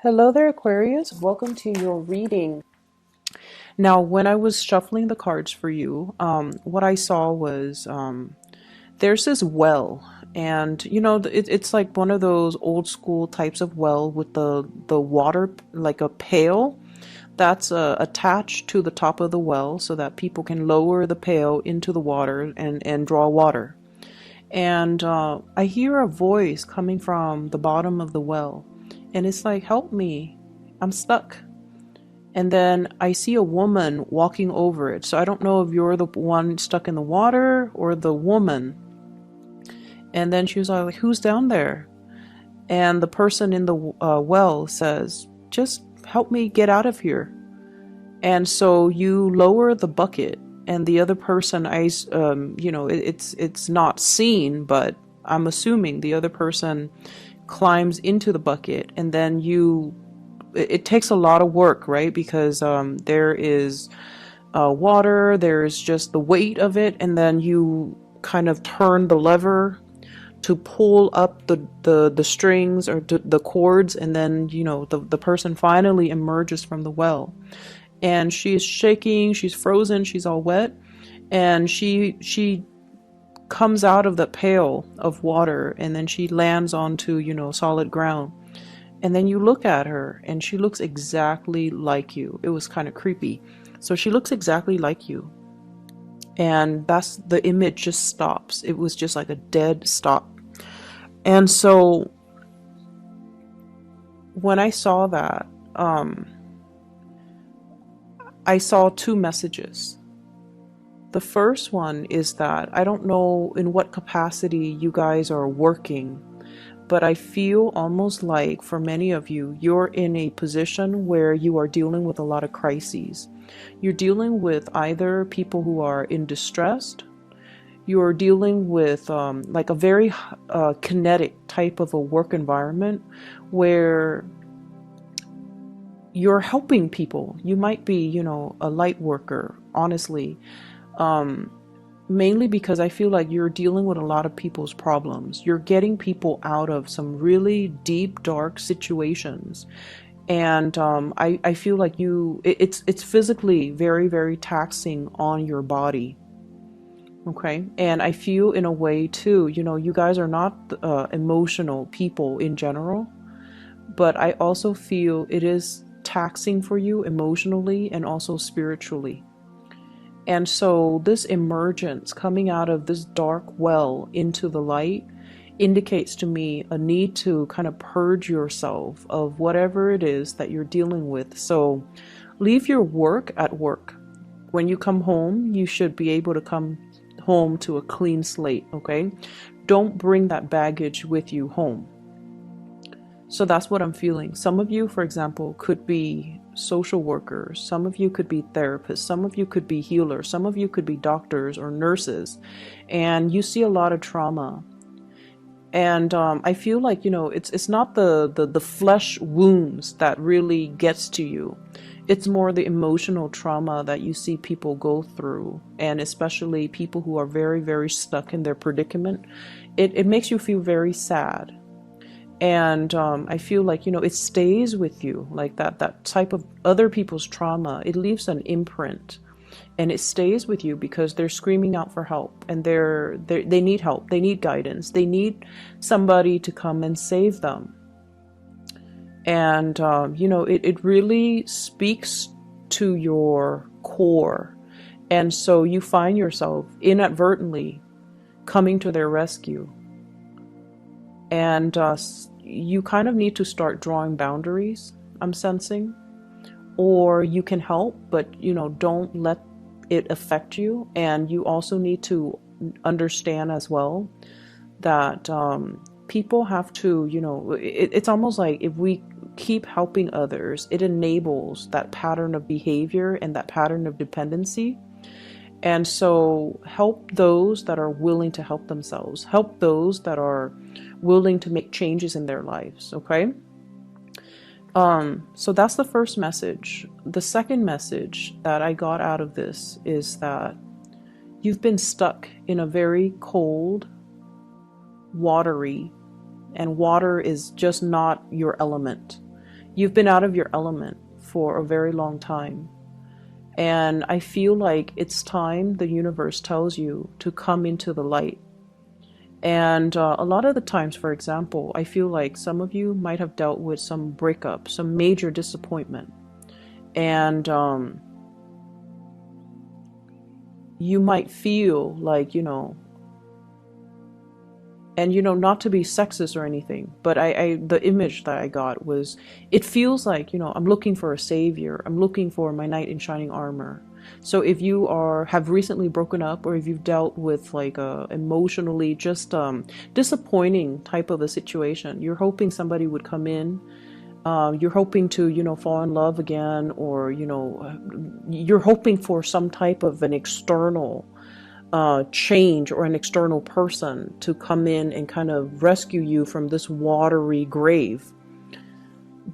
Hello there, Aquarius. Welcome to your reading. Now, when I was shuffling the cards for you, what I saw was there's this well, and it's like one of those old school types of well with the water, like a pail that's attached to the top of the well so that people can lower the pail into the water and draw water. And I hear a voice coming from the bottom of the well, and it's like, help me, I'm stuck. And then I see a woman walking over it. So I don't know if you're the one stuck in the water or the woman. And then she was like, who's down there? And the person in the well says, just help me get out of here. And so you lower the bucket, and the other person, it's not seen, but I'm assuming the other person climbs into the bucket, and then it takes a lot of work, right? Because there is water, there's just the weight of it, and then you kind of turn the lever to pull up the strings or the cords, and then the person finally emerges from the well, and she's shaking, she's frozen, she's all wet, and she comes out of the pail of water, and then she lands onto solid ground. And then you look at her, and she looks exactly like you. It was kind of creepy. So she looks exactly like you. And that's the image just stops. It was just like a dead stop. And so when I saw that, I saw two messages. The first one is that I don't know in what capacity you guys are working, but I feel almost like for many of you, you're in a position where you are dealing with a lot of crises. You're dealing with either people who are in distress, you're dealing with like a very kinetic type of a work environment where you're helping people. You might be, a light worker, honestly. Mainly because I feel like you're dealing with a lot of people's problems. You're getting people out of some really deep, dark situations. And I feel like it's physically very, very taxing on your body. Okay. And I feel in a way too, you guys are not emotional people in general, but I also feel it is taxing for you emotionally and also spiritually. And so this emergence coming out of this dark well into the light indicates to me a need to kind of purge yourself of whatever it is that you're dealing with. So leave your work at work. When you come home, you should be able to come home to a clean slate, okay? Don't bring that baggage with you home. So that's what I'm feeling. Some of you, for example, could be social workers. Some of you could be therapists. Some of you could be healers. Some of you could be doctors or nurses. And you see a lot of trauma. And I feel like, it's not the flesh wounds that really gets to you. It's more the emotional trauma that you see people go through. And especially people who are very, very stuck in their predicament. It makes you feel very sad. And I feel like, it stays with you, like that type of other people's trauma. It leaves an imprint, and it stays with you because they're screaming out for help, and they need help. They need guidance. They need somebody to come and save them. And, it really speaks to your core. And so you find yourself inadvertently coming to their rescue. And you kind of need to start drawing boundaries, I'm sensing. Or you can help, but, don't let it affect you. And you also need to understand as well that people have to, it's almost like if we keep helping others, it enables that pattern of behavior and that pattern of dependency. And so help those that are willing to help themselves. Help those that are willing to make changes in their lives, okay? So that's the first message. The second message that I got out of this is that you've been stuck in a very cold, watery, and water is just not your element. You've been out of your element for a very long time. And I feel like it's time the universe tells you to come into the light. And a lot of the times, for example, I feel like some of you might have dealt with some breakup, some major disappointment. And you might feel like, and not to be sexist or anything, but the image that I got was, it feels like, I'm looking for a savior. I'm looking for my knight in shining armor. So if you have recently broken up, or if you've dealt with like a emotionally just disappointing type of a situation, you're hoping somebody would come in. You're hoping to, fall in love again, or, you're hoping for some type of an external change, or an external person to come in and kind of rescue you from this watery grave.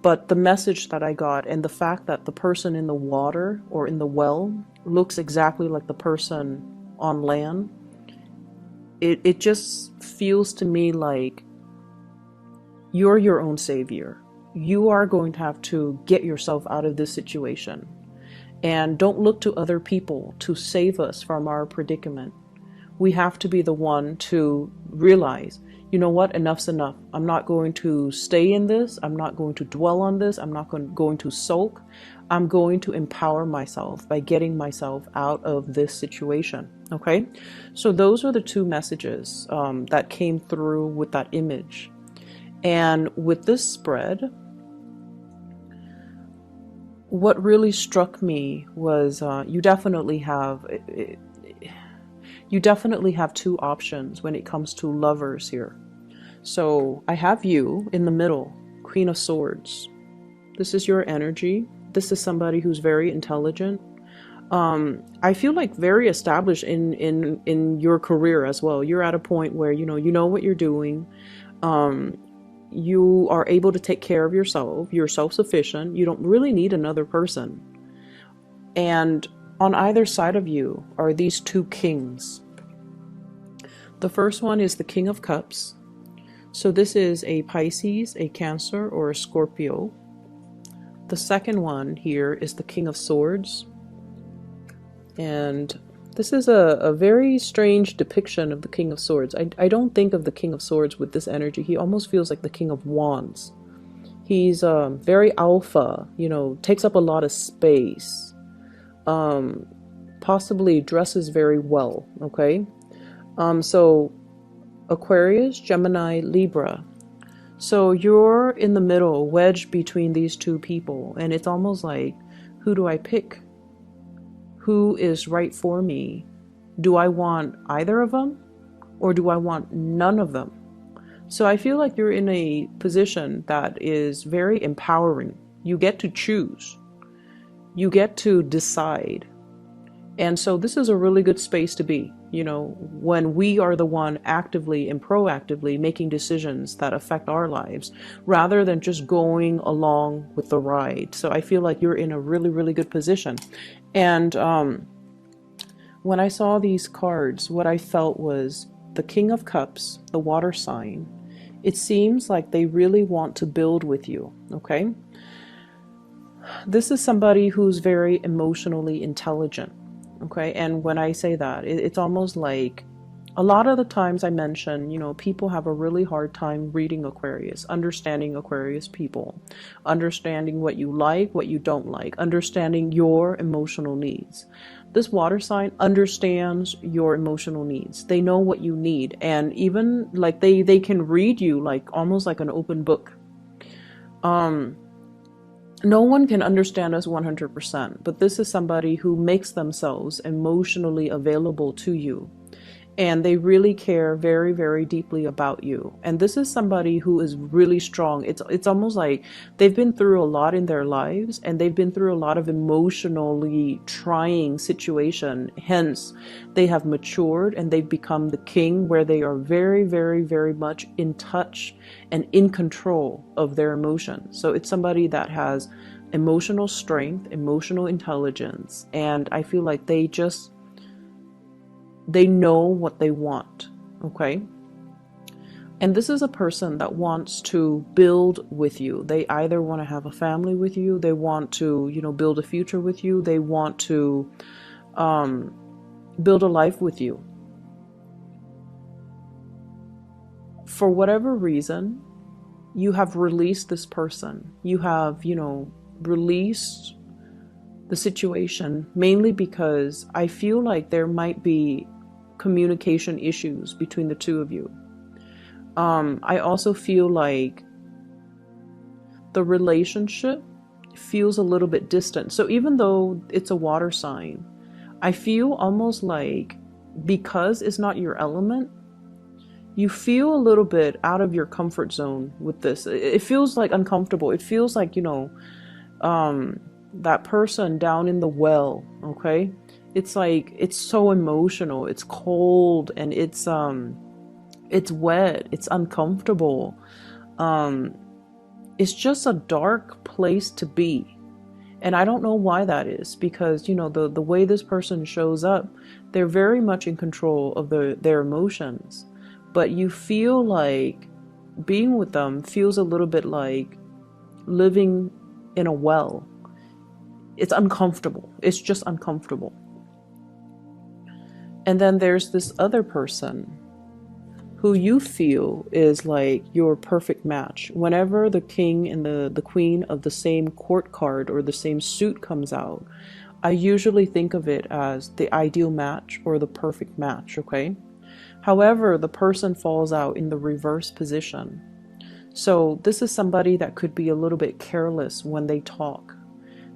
But the message that I got, and the fact that the person in the water or in the well looks exactly like the person on land, it just feels to me like you're your own savior. You are going to have to get yourself out of this situation. And don't look to other people to save us from our predicament. We have to be the one to realize, you know what, enough's enough. I'm not going to stay in this. I'm not going to dwell on this. I'm not going to sulk. I'm going to empower myself by getting myself out of this situation. Okay? So those are the two messages that came through with that image. And with this spread, what really struck me was you definitely have two options when it comes to lovers here. So I have you in the middle, Queen of Swords. This is your energy. This is somebody who's very intelligent. I feel like very established in your career as well. You're at a point where you know what you're doing. You are able to take care of yourself. You're self-sufficient. You don't really need another person. And on either side of you are these two kings. The first one is the King of Cups. So this is a Pisces, a Cancer, or a Scorpio. The second one here is the King of Swords. And this is a very strange depiction of the King of Swords. I don't think of the King of Swords with this energy. He almost feels like the King of Wands. He's very alpha, takes up a lot of space. Possibly dresses very well, okay? So Aquarius, Gemini, Libra. So you're in the middle, wedged between these two people, and it's almost like, who do I pick? Who is right for me? Do I want either of them, or do I want none of them? So I feel like you're in a position that is very empowering. You get to choose. You get to decide. And so this is a really good space to be, when we are the one actively and proactively making decisions that affect our lives, rather than just going along with the ride. So I feel like you're in a really, really good position. And when I saw these cards, what I felt was the King of Cups, the water sign. It seems like they really want to build with you, okay? This is somebody who's very emotionally intelligent. Okay, and when I say that, it's almost like a lot of the times I mention, people have a really hard time reading Aquarius, understanding Aquarius people, understanding what you like, what you don't like, understanding your emotional needs. This water sign understands your emotional needs. They know what you need, and even like they can read you like almost like an open book. No one can understand us 100%, but this is somebody who makes themselves emotionally available to you. And they really care very, very deeply about you. And this is somebody who is really strong. It's almost like they've been through a lot in their lives, and they've been through a lot of emotionally trying situation. Hence, they have matured and they've become the king, where they are very, very, very much in touch and in control of their emotions. So it's somebody that has emotional strength, emotional intelligence, and I feel like they know what they want, okay? And this is a person that wants to build with you. They either want to have a family with you, they want to, build a future with you, they want to build a life with you. For whatever reason, you have released this person. You have, released the situation, mainly because I feel like there might be communication issues between the two of you. I also feel like the relationship feels a little bit distant. So even though it's a water sign, I feel almost like, because it's not your element, you feel a little bit out of your comfort zone with this. It feels like uncomfortable. It feels like, that person down in the well, okay? It's like, it's so emotional, it's cold, and it's wet, it's uncomfortable. It's just a dark place to be. And I don't know why that is, because, the way this person shows up, they're very much in control of their emotions. But you feel like being with them feels a little bit like living in a well. It's uncomfortable. It's just uncomfortable. And then there's this other person who you feel is like your perfect match. Whenever the king and the queen of the same court card or the same suit comes out, I usually think of it as the ideal match or the perfect match, okay? However, the person falls out in the reverse position. So this is somebody that could be a little bit careless when they talk.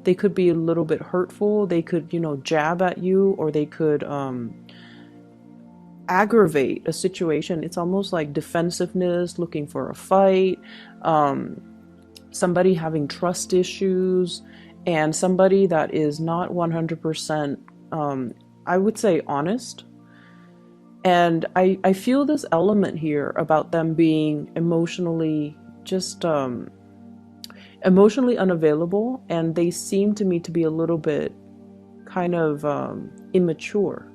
They could be a little bit hurtful. They could, jab at you, or they could aggravate a situation. It's almost like defensiveness, looking for a fight, somebody having trust issues, and somebody that is not 100%, I would say, honest. And I feel this element here about them being emotionally emotionally unavailable, and they seem to me to be a little bit kind of immature.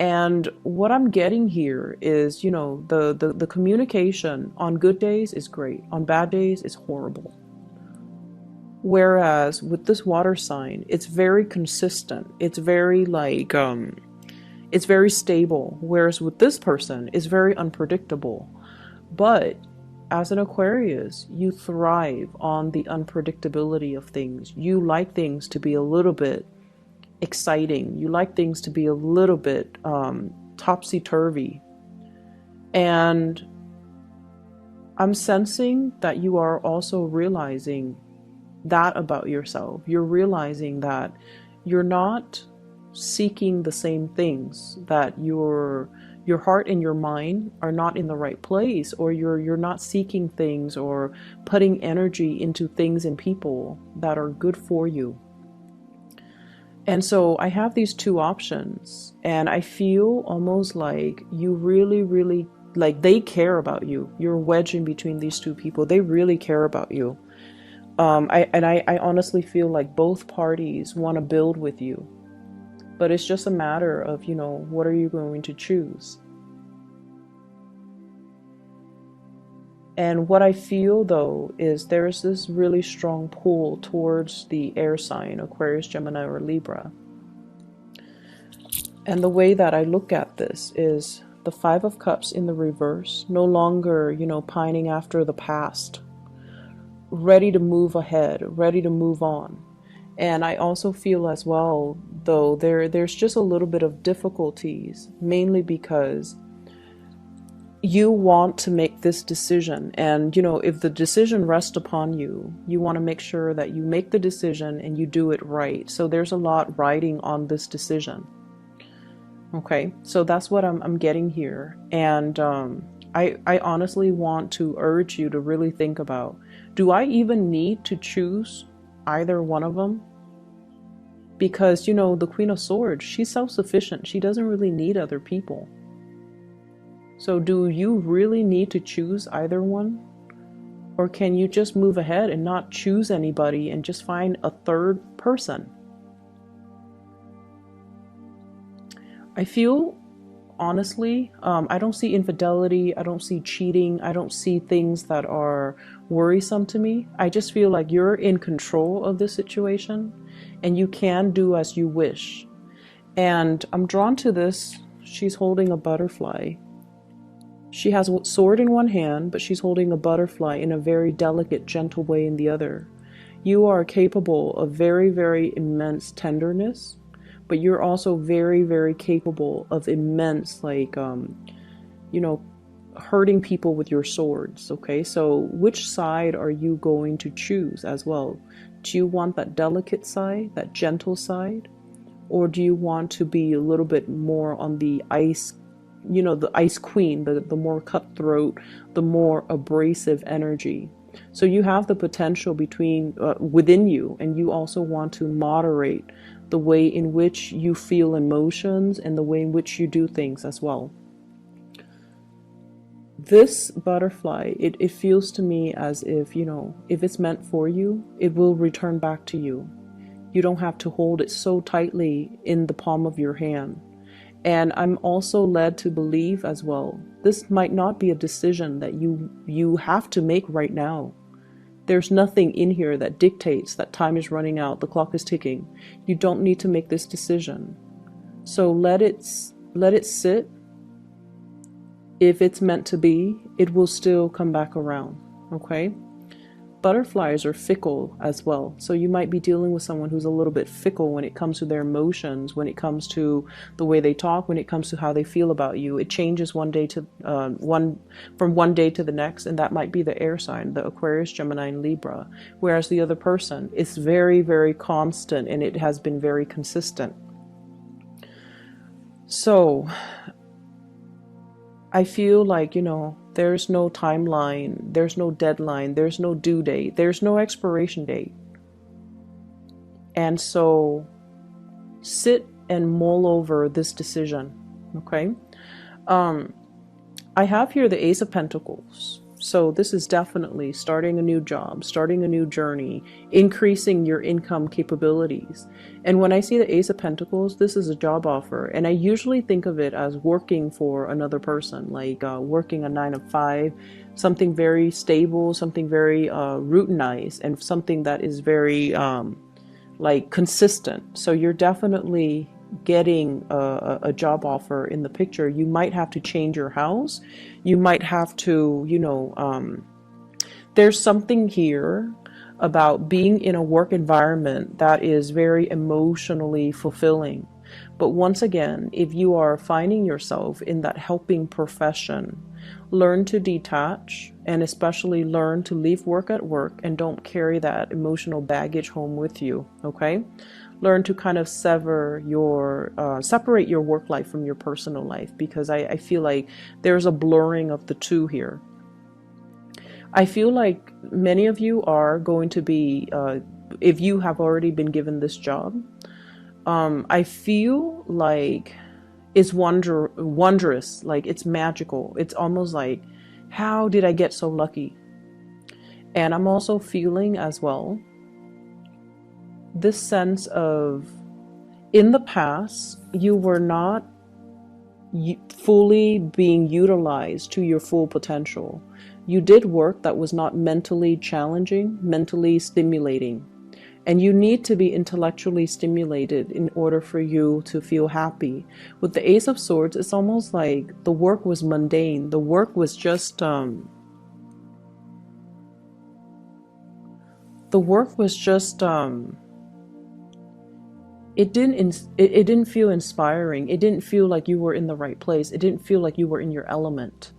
And what I'm getting here is, the communication on good days is great. On bad days, it's horrible. Whereas with this water sign, it's very consistent. It's very like, it's very stable. Whereas with this person, it's very unpredictable. But as an Aquarius, you thrive on the unpredictability of things. You like things to be a little bit exciting. You like things to be a little bit topsy-turvy. And I'm sensing that you are also realizing that about yourself. You're realizing that you're not seeking the same things, that your heart and your mind are not in the right place, or you're not seeking things or putting energy into things and people that are good for you. And so I have these two options, and I feel almost like you really, really, like they care about you. You're wedged in between these two people. They really care about you. I honestly feel like both parties want to build with you. But it's just a matter of, what are you going to choose? And what I feel, though, is there's this really strong pull towards the air sign, Aquarius, Gemini, or Libra. And the way that I look at this is the Five of Cups in the reverse, no longer, pining after the past, ready to move ahead, ready to move on. And I also feel as well, though, there's just a little bit of difficulties, mainly because you want to make this decision. And, if the decision rests upon you, you want to make sure that you make the decision and you do it right. So there's a lot riding on this decision. Okay, so that's what I'm getting here. And I honestly want to urge you to really think about, do I even need to choose either one of them? Because, the Queen of Swords, she's self-sufficient. She doesn't really need other people. So do you really need to choose either one? Or can you just move ahead and not choose anybody and just find a third person? I feel honestly. I don't see infidelity. I don't see cheating. I don't see things that are worrisome to me. I just feel like you're in control of this situation and you can do as you wish. And I'm drawn to this. She's holding a butterfly. She has a sword in one hand, but she's holding a butterfly in a very delicate, gentle way in the other. You are capable of very, very immense tenderness, but you're also very, very capable of immense, like, you know, hurting people with your swords. Okay, so which side are you going to choose as well? Do you want that delicate side, that gentle side? Or do you want to be a little bit more on the ice, the ice queen, the more cutthroat, the more abrasive energy? So you have the potential within you, and you also want to moderate the way in which you feel emotions and the way in which you do things as well. This butterfly, it feels to me as if, if it's meant for you, it will return back to you. You don't have to hold it so tightly in the palm of your hand. And I'm also led to believe as well, this might not be a decision that you have to make right now. There's nothing in here that dictates that time is running out, the clock is ticking. You don't need to make this decision. So let it sit. If it's meant to be, it will still come back around, okay? Butterflies are fickle as well. So you might be dealing with someone who's a little bit fickle when it comes to their emotions, when it comes to the way they talk, when it comes to how they feel about you. It changes from one day to the next, and that might be the air sign, the Aquarius, Gemini, and Libra. Whereas the other person is very, very constant, and it has been very consistent. So I feel like, there's no timeline, there's no deadline, there's no due date, there's no expiration date. And so sit and mull over this decision, okay? I have here the Ace of Pentacles. So this is definitely starting a new job, starting a new journey, increasing your income capabilities. And when I see the Ace of Pentacles, this is a job offer. And I usually think of it as working for another person, like working a 9 to 5, something very stable, something very routinized, and something that is very like consistent. So you're definitely getting a job offer in the picture. You might have to change your house. You might have to, there's something here about being in a work environment that is very emotionally fulfilling. But once again, if you are finding yourself in that helping profession, learn to detach, and especially learn to leave work at work and don't carry that emotional baggage home with you, okay? Learn to kind of separate your work life from your personal life, because I feel like there's a blurring of the two here. I feel like many of you are going to be, if you have already been given this job, I feel like it's wondrous, like it's magical. It's almost like, how did I get so lucky? And I'm also feeling as well this sense of, in the past, you were not fully being utilized to your full potential. You did work that was not mentally challenging, mentally stimulating. And you need to be intellectually stimulated in order for you to feel happy. With the Ace of Swords, it's almost like the work was mundane. The work was just, it didn't feel inspiring. It didn't feel like you were in the right place. It didn't feel like you were in your element.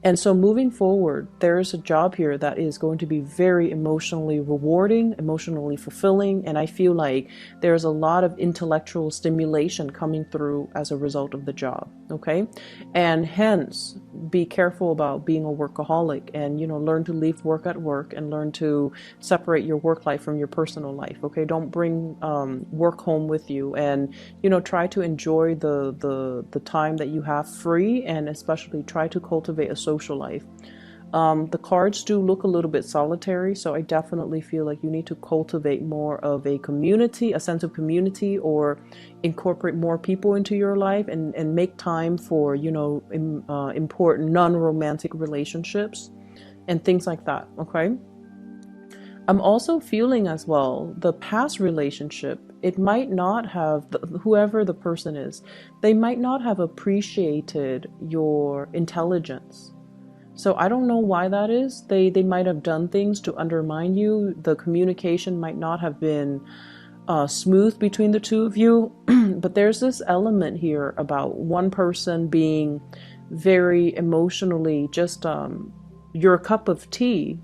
And so moving forward, there's a job here that is going to be very emotionally rewarding, emotionally fulfilling, and I feel like there's a lot of intellectual stimulation coming through as a result of the job, okay? And hence, be careful about being a workaholic and, learn to leave work at work and learn to separate your work life from your personal life, okay? Don't bring work home with you, and, try to enjoy the time that you have free, and especially try to cultivate a social life. The cards do look a little bit solitary, so I definitely feel like you need to cultivate more of a community, a sense of community, or incorporate more people into your life, and make time for, important non-romantic relationships and things like that, okay? I'm also feeling as well the past relationship, it might not have, whoever the person is, they might not have appreciated your intelligence. So I don't know why that is. They might have done things to undermine you. The communication might not have been smooth between the two of you. But there's this element here about one person being very emotionally just your cup of tea,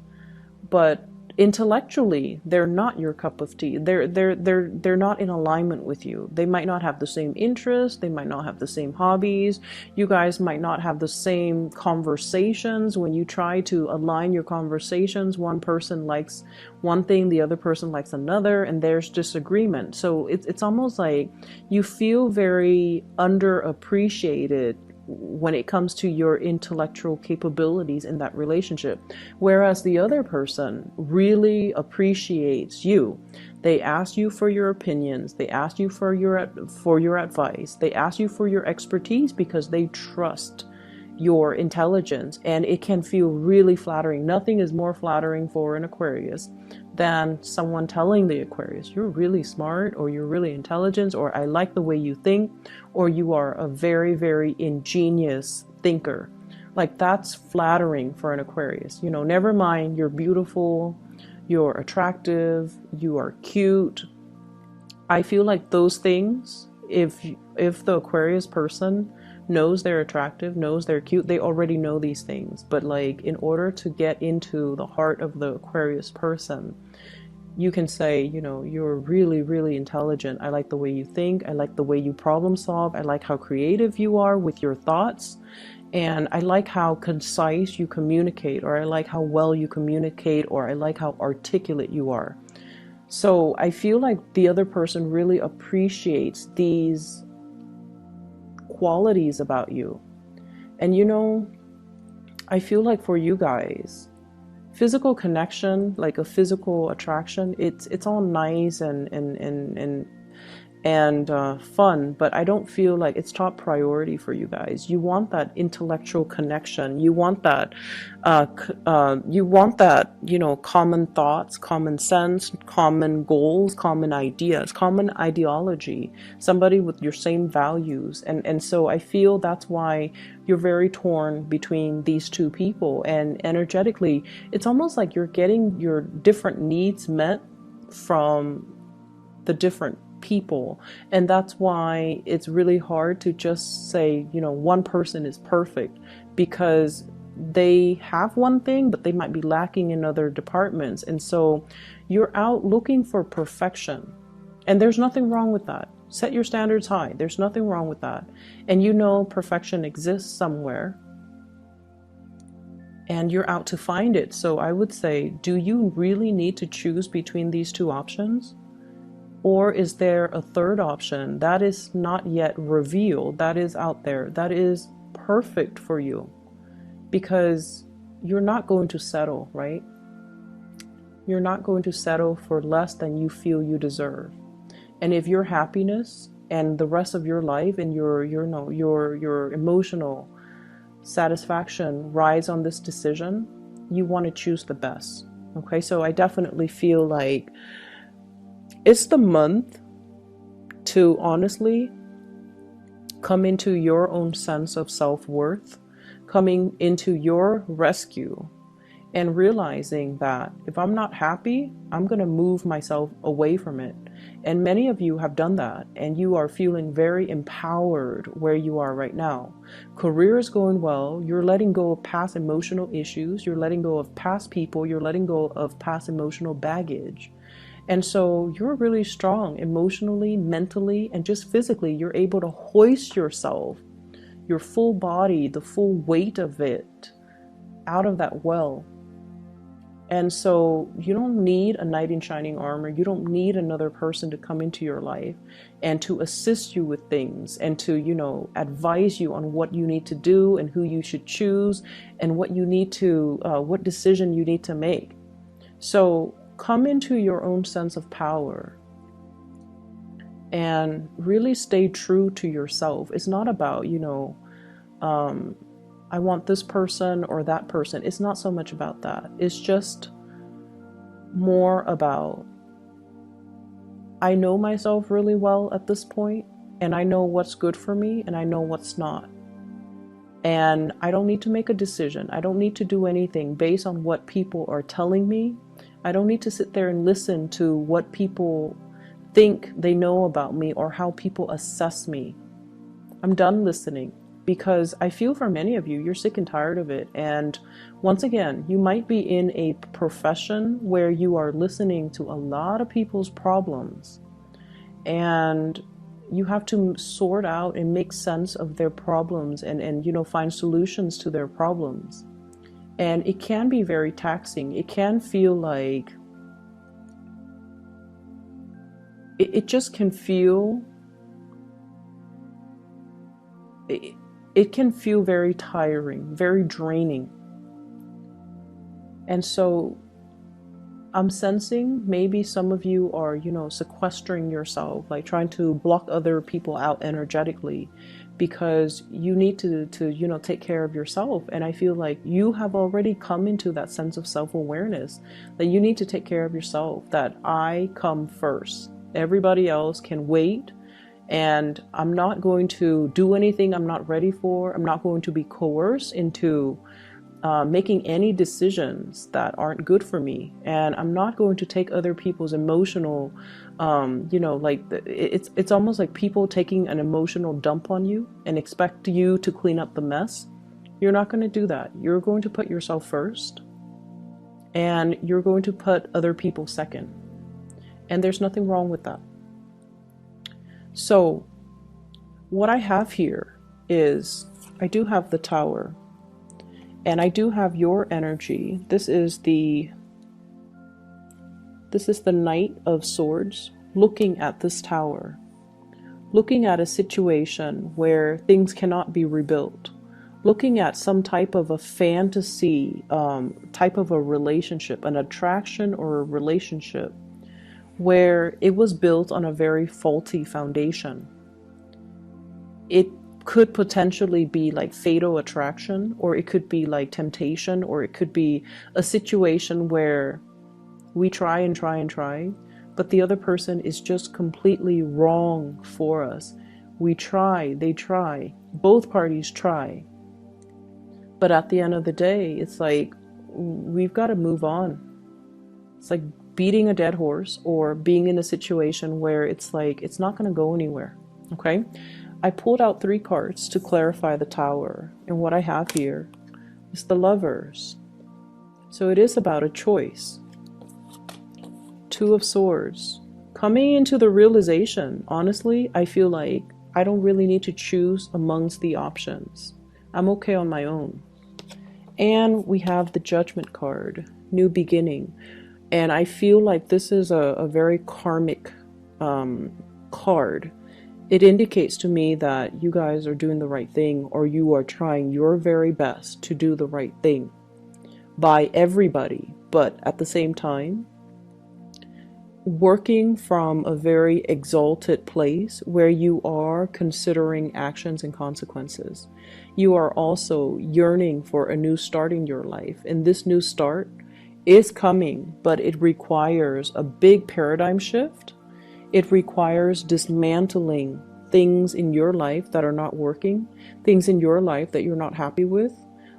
but intellectually they're not your cup of tea. They're not in alignment with you. They might not have the same interests, they might not have the same hobbies, you guys might not have the same conversations. When you try to align your conversations, one person likes one thing, the other person likes another, and there's disagreement. So it's almost like you feel very underappreciated when it comes to your intellectual capabilities in that relationship, whereas the other person really appreciates you. They ask you for your opinions, they ask you for your advice, they ask you for your expertise because they trust your intelligence, and it can feel really flattering. Nothing is more flattering for an Aquarius than someone telling the Aquarius, you're really smart, or you're really intelligent, or I like the way you think, or you are a very, very ingenious thinker. Like, that's flattering for an Aquarius. Never mind you're beautiful, you're attractive, you are cute. I feel like those things, if the Aquarius person knows they're attractive, knows they're cute, they already know these things. But like, in order to get into the heart of the Aquarius person, you can say, you're really, really intelligent. I like the way you think. I like the way you problem solve. I like how creative you are with your thoughts. And I like how concise you communicate, or I like how well you communicate, or I like how articulate you are. So I feel like the other person really appreciates these qualities about you. And I feel like for you guys, physical connection, like a physical attraction, it's all nice and fun, but I don't feel like it's top priority for you guys. You want that intellectual connection. You want that, common thoughts, common sense, common goals, common ideas, common ideology, somebody with your same values. And so I feel that's why you're very torn between these two people. And energetically, it's almost like you're getting your different needs met from the different people, and that's why it's really hard to just say one person is perfect, because they have one thing but they might be lacking in other departments. And so you're out looking for perfection, and there's nothing wrong with that. Set your standards high. There's nothing wrong with that. And perfection exists somewhere, and you're out to find it. So I would say, do you really need to choose between these two options? Or is there a third option that is not yet revealed, that is out there, that is perfect for you? Because you're not going to settle, right? You're not going to settle for less than you feel you deserve. And if your happiness and the rest of your life and your emotional satisfaction rides on this decision, you want to choose the best. Okay, so I definitely feel like it's the month to honestly come into your own sense of self-worth, coming into your rescue, and realizing that if I'm not happy, I'm going to move myself away from it. And many of you have done that, and you are feeling very empowered where you are right now. Career is going well. You're letting go of past emotional issues. You're letting go of past people. You're letting go of past emotional baggage. And so you're really strong emotionally, mentally, and just physically. You're able to hoist yourself, your full body, the full weight of it, out of that well. And so you don't need a knight in shining armor. You don't need another person to come into your life and to assist you with things and to, advise you on what you need to do and who you should choose and what you need to, what decision you need to make. So come into your own sense of power and really stay true to yourself. It's not about, I want this person or that person. It's not so much about that. It's just more about, I know myself really well at this point, and I know what's good for me and I know what's not. And I don't need to make a decision. I don't need to do anything based on what people are telling me. I don't need to sit there and listen to what people think they know about me or how people assess me. I'm done listening, because I feel for many of you, you're sick and tired of it. And once again, you might be in a profession where you are listening to a lot of people's problems, and you have to sort out and make sense of their problems and find solutions to their problems. And it can be very taxing. It can feel like, it just can feel, it can feel very tiring, very draining. And so I'm sensing maybe some of you are, sequestering yourself, like trying to block other people out energetically, because you need to take care of yourself. And I feel like you have already come into that sense of self-awareness that you need to take care of yourself, that I come first. Everybody else can wait. And I'm not going to do anything I'm not ready for. I'm not going to be coerced into making any decisions that aren't good for me. And I'm not going to take other people's emotional, it's almost like people taking an emotional dump on you and expect you to clean up the mess. You're not going to do that. You're going to put yourself first, and you're going to put other people second. And there's nothing wrong with that. So what I have here is, I do have the Tower, and I do have your energy. This is the Knight of Swords looking at this Tower, looking at a situation where things cannot be rebuilt, looking at some type of a fantasy, type of a relationship, an attraction or a relationship where it was built on a very faulty foundation. It could potentially be like fatal attraction, or it could be like temptation, or it could be a situation where we try and try and try, but the other person is just completely wrong for us. We try, they try, both parties try. But at the end of the day, it's like, we've got to move on. It's like beating a dead horse, or being in a situation where it's like, it's not going to go anywhere. Okay. I pulled out 3 cards to clarify the Tower. And what I have here is the Lovers. So it is about a choice. 2 of Swords. Coming into the realization, honestly, I feel like I don't really need to choose amongst the options. I'm okay on my own. And we have the Judgment card, New Beginning. And I feel like this is a very karmic card. It indicates to me that you guys are doing the right thing, or you are trying your very best to do the right thing by everybody, but at the same time, working from a very exalted place where you are considering actions and consequences. You are also yearning for a new start in your life, and this new start is coming, but it requires a big paradigm shift. It requires dismantling things in your life that are not working, things in your life that you're not happy with.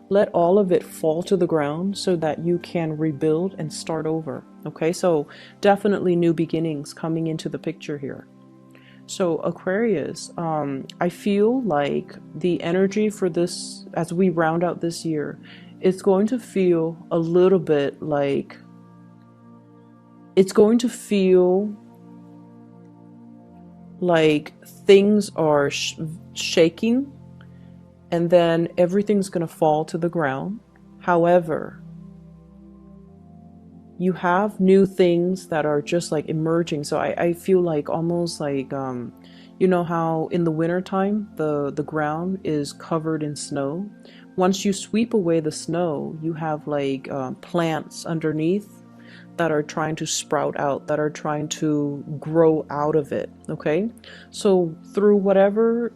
Let all of it fall to the ground so that you can rebuild and start over. Okay, so definitely new beginnings coming into the picture here. So Aquarius, I feel like the energy for this, as we round out this year, it's going to feel a little bit like, it's going to feel like things are shaking, and then everything's going to fall to the ground. However, You have new things that are just like emerging. So I feel like almost like you know how in the wintertime the ground is covered in snow. Once you sweep away the snow, you have like plants underneath that are trying to sprout out, that are trying to grow out of it. Okay, so through whatever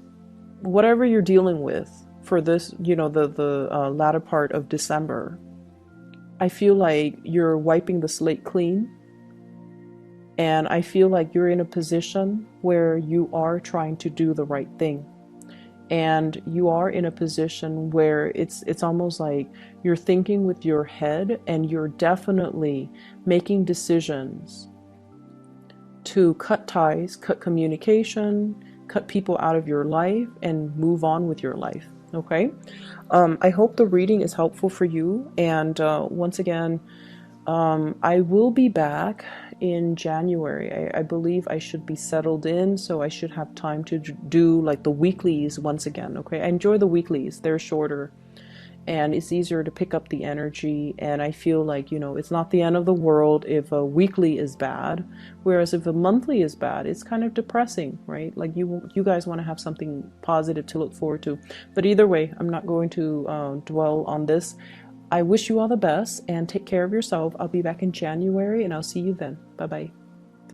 you're dealing with for this, you know, the latter part of December, I feel like you're wiping the slate clean, and I feel like you're in a position where you are trying to do the right thing. And you are in a position where it's almost like you're thinking with your head, and you're definitely making decisions to cut ties, cut communication, cut people out of your life, and move on with your life. Okay? I hope the reading is helpful for you. And once again, I will be back in January. I believe I should be settled in, so I should have time to do like the weeklies once again. Okay? I enjoy the weeklies, they're shorter, and it's easier to pick up the energy. And I feel like, you know, it's not the end of the world if a weekly is bad, whereas if a monthly is bad, it's kind of depressing, right? Like you guys want to have something positive to look forward to. But either way, I'm not going to dwell on this. I wish you all the best and take care of yourself. I'll be back in January, and I'll see you then. Bye bye.